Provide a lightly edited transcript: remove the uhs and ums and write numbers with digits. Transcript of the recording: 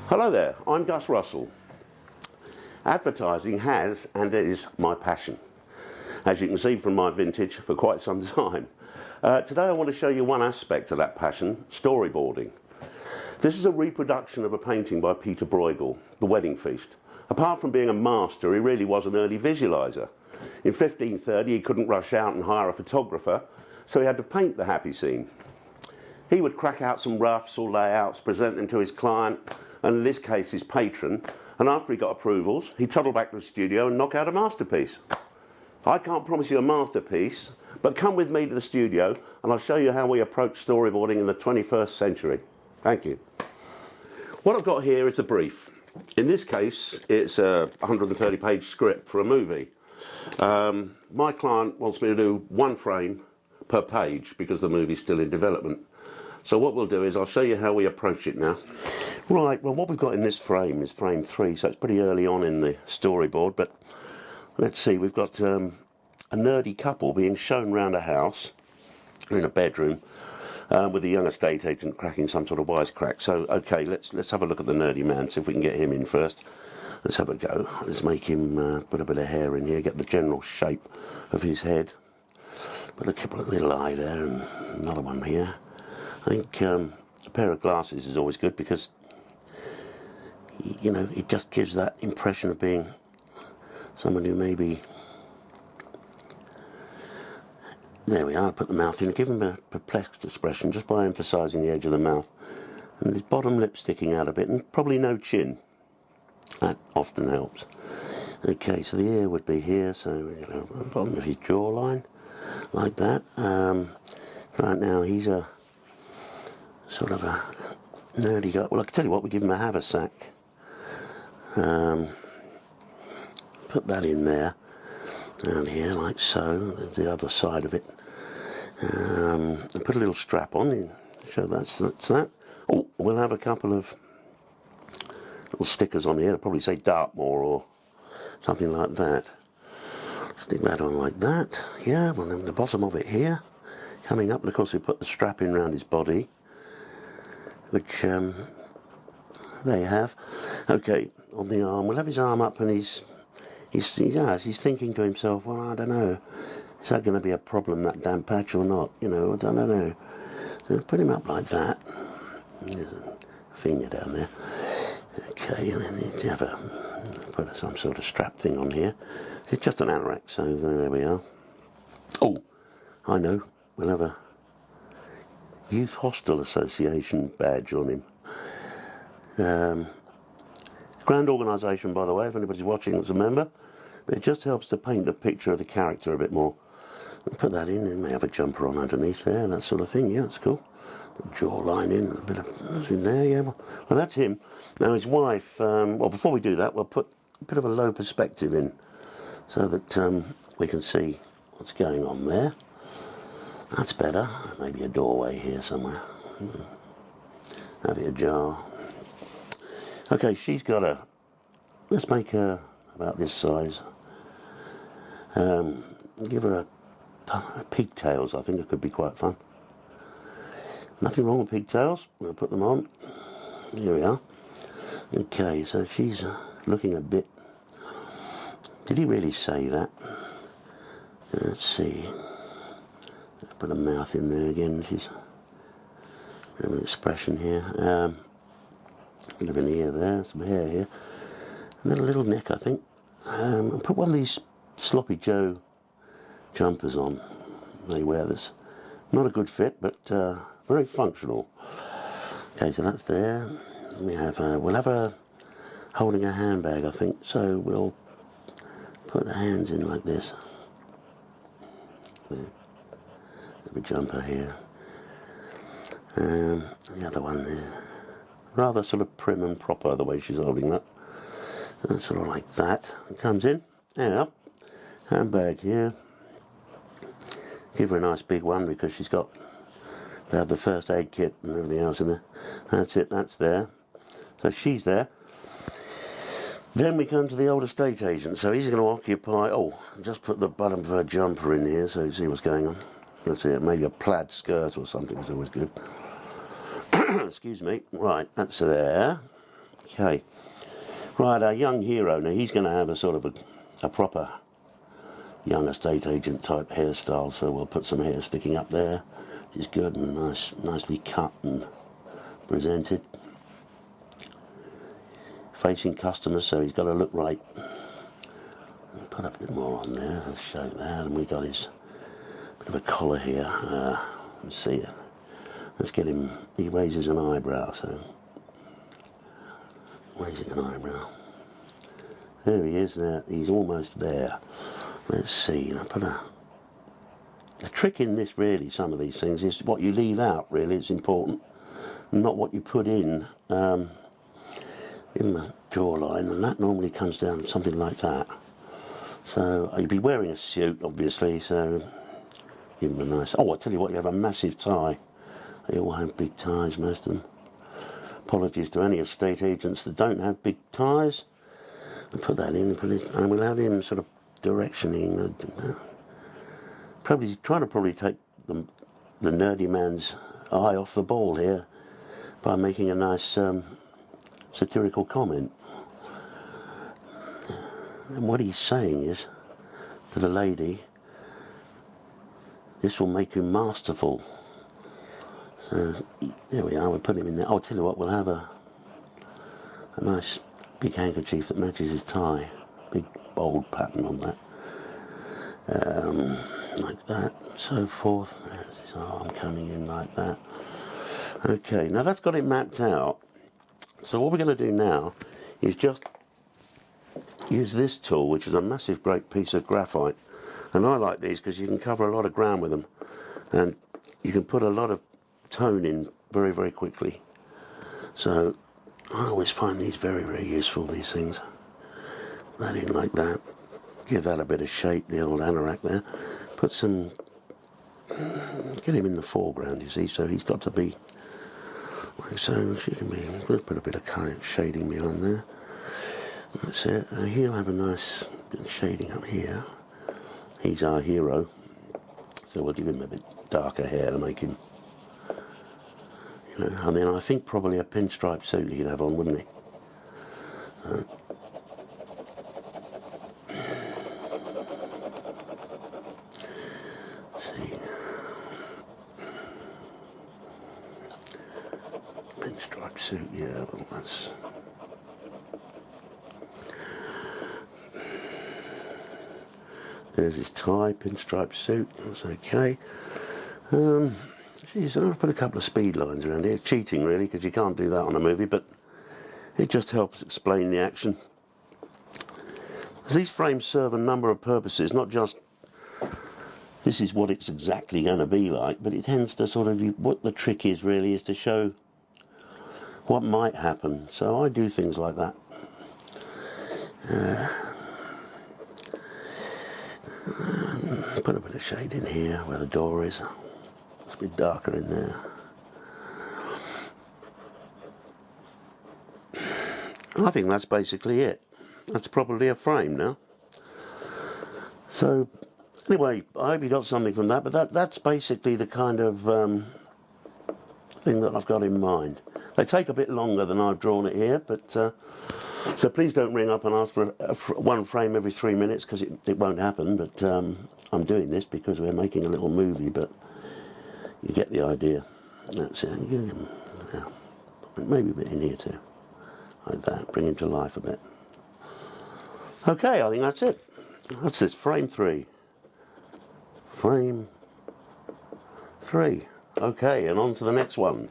Hello there, I'm Gus Russell. Advertising has and is my passion, as you can see from my vintage, for quite some time. Today I want to show you one aspect of that passion, storyboarding. This is a reproduction of a painting by Peter Bruegel, The Wedding Feast. Apart from being a master, he really was an early visualizer. In 1530 he couldn't rush out and hire a photographer, so he had to paint the happy scene. He would crack out some roughs or layouts, present them to his client, and in this case his patron, and after he got approvals, he'd toddle back to the studio and knock out a masterpiece. I can't promise you a masterpiece, but come with me to the studio and I'll show you how we approach storyboarding in the 21st century. Thank you. What I've got here is a brief. In this case, it's a 130-page script for a movie. My client wants me to do one frame per page because the movie's still in development. So what we'll do is I'll show you how we approach it now. Right, well what we've got in this frame is frame 3, so it's pretty early on in the storyboard, but let's see, we've got a nerdy couple being shown around a house in a bedroom with a young estate agent cracking some sort of wisecrack. So, okay, let's have a look at the nerdy man, see if we can get him in first. Let's have a go. Let's make him put a bit of hair in here, get the general shape of his head. Put a little eye there and another one here. I think a pair of glasses is always good because, you know, it just gives that impression of being someone who maybe... There we are, put the mouth in, give him a perplexed expression just by emphasising the edge of the mouth. And his bottom lip sticking out a bit, and probably no chin. That often helps. Okay, so the ear would be here, so, you know, the bottom of his jawline, like that. Right now, he's a sort of a nerdy guy. Well, I can tell you what, we give him a haversack. Put that in there, down here, like so, the other side of it. And put a little strap on in, show that's that. Oh, we'll have a couple of little stickers on here, they'll probably say Dartmoor or something like that. Stick that on like that, yeah, well then the bottom of it here, coming up, and of course we put the strap in around his body, which there you have. Okay, on the arm, we'll have his arm up and he's thinking to himself, well, I don't know, is that going to be a problem, that damn patch, or not? You know, I don't know. So put him up like that. There's a finger down there. Okay, and then you have put some sort of strap thing on here. It's just an anorak, so there we are. Oh, I know, we'll have a Youth Hostel Association badge on him. Grand organisation, by the way, if anybody's watching that's a member, but it just helps to paint the picture of the character a bit more. Put that in, and may have a jumper on underneath there, that sort of thing. Yeah, it's cool. Jawline in, a bit of in there. Yeah, well that's him. Now his wife. Well, before we do that, we'll put a bit of a low perspective in, so that we can see what's going on there. That's better. Maybe a doorway here somewhere. Have it ajar. Okay, she's got a... Let's make her about this size. Give her a pigtails. I think it could be quite fun. Nothing wrong with pigtails. We'll put them on. Here we are. Okay, so she's looking a bit... Did he really say that? Let's see. Put a mouth in there again. She's got an expression here. Bit of an ear there, some hair here, and then a little neck, I think. I'll put one of these Sloppy Joe jumpers on. They wear this. Not a good fit, but very functional. Okay, so that's there. We have we'll have her holding a handbag, I think. So we'll put the hands in like this. There. A jumper here. The other one there. Rather sort of prim and proper the way she's holding that. And sort of like that. It comes in. Yeah. Handbag here. Give her a nice big one because she's got to have the first aid kit and everything else in there. That's it, that's there. So she's there. Then we come to the old estate agent. So he's going to occupy... Oh, just put the bottom of her jumper in here so you see what's going on. Let's see, maybe a plaid skirt or something is always good. Excuse me. Right, that's there. Okay. Right, our young hero, now he's going to have a sort of a proper young estate agent type hairstyle, so we'll put some hair sticking up there, which is good and nicely cut and presented. Facing customers, so he's got to look right. Put a bit more on there, let's show that, and we got his bit of a collar here. Let's see it. Let's get him, he raises an eyebrow, so raising an eyebrow. There he is, there, he's almost there. Let's see, the trick in this really, some of these things, is what you leave out really, it's important, not what you put in the jawline, and that normally comes down to something like that. So you'd be wearing a suit, obviously, so give him a nice, oh, I'll tell you what, you have a massive tie. They all have big ties, most of them. Apologies to any estate agents that don't have big ties. And put that in, and we'll have him sort of directioning, trying to take the nerdy man's eye off the ball here by making a nice satirical comment. And what he's saying is to the lady, this will make you masterful. So there we are, we'll put him in there. I'll tell you what, we'll have a nice big handkerchief that matches his tie. Big bold pattern on that. Like that, so forth. There's his arm coming in like that. Okay, now that's got it mapped out. So what we're going to do now is just use this tool, which is a massive great piece of graphite. And I like these because you can cover a lot of ground with them. And you can put a lot of tone in very, very quickly. So I always find these very, very useful, these things. That in like that. Give that a bit of shape, the old anorak there. Put some, get him in the foreground, you see, so he's got to be like so. She can be, we'll put a bit of current shading behind there. That's it. He'll have a nice bit of shading up here. He's our hero, so we'll give him a bit darker hair to make him, and then I think probably a pinstripe suit he'd have on, wouldn't he? See, pinstripe suit, yeah, well that's. There's his tie, pinstripe suit, that's okay. Geez, I'll put a couple of speed lines around here. It's cheating really, because you can't do that on a movie, but it just helps explain the action. These frames serve a number of purposes, not just this is what it's exactly going to be like, but it tends to sort of, what the trick is really is to show what might happen. So I do things like that. Put a bit of shade in here where the door is. It's a bit darker in there. I think that's basically it. That's probably a frame now. So anyway, I hope you got something from that, but that's basically the kind of thing that I've got in mind. They take a bit longer than I've drawn it here, but so please don't ring up and ask for one frame every 3 minutes, because it won't happen, but I'm doing this because we're making a little movie, but you get the idea. That's it. Yeah. Maybe a bit in here too. Like that. Bring him to life a bit. Okay, I think that's it. That's this, frame 3. Frame 3. Okay, and on to the next one.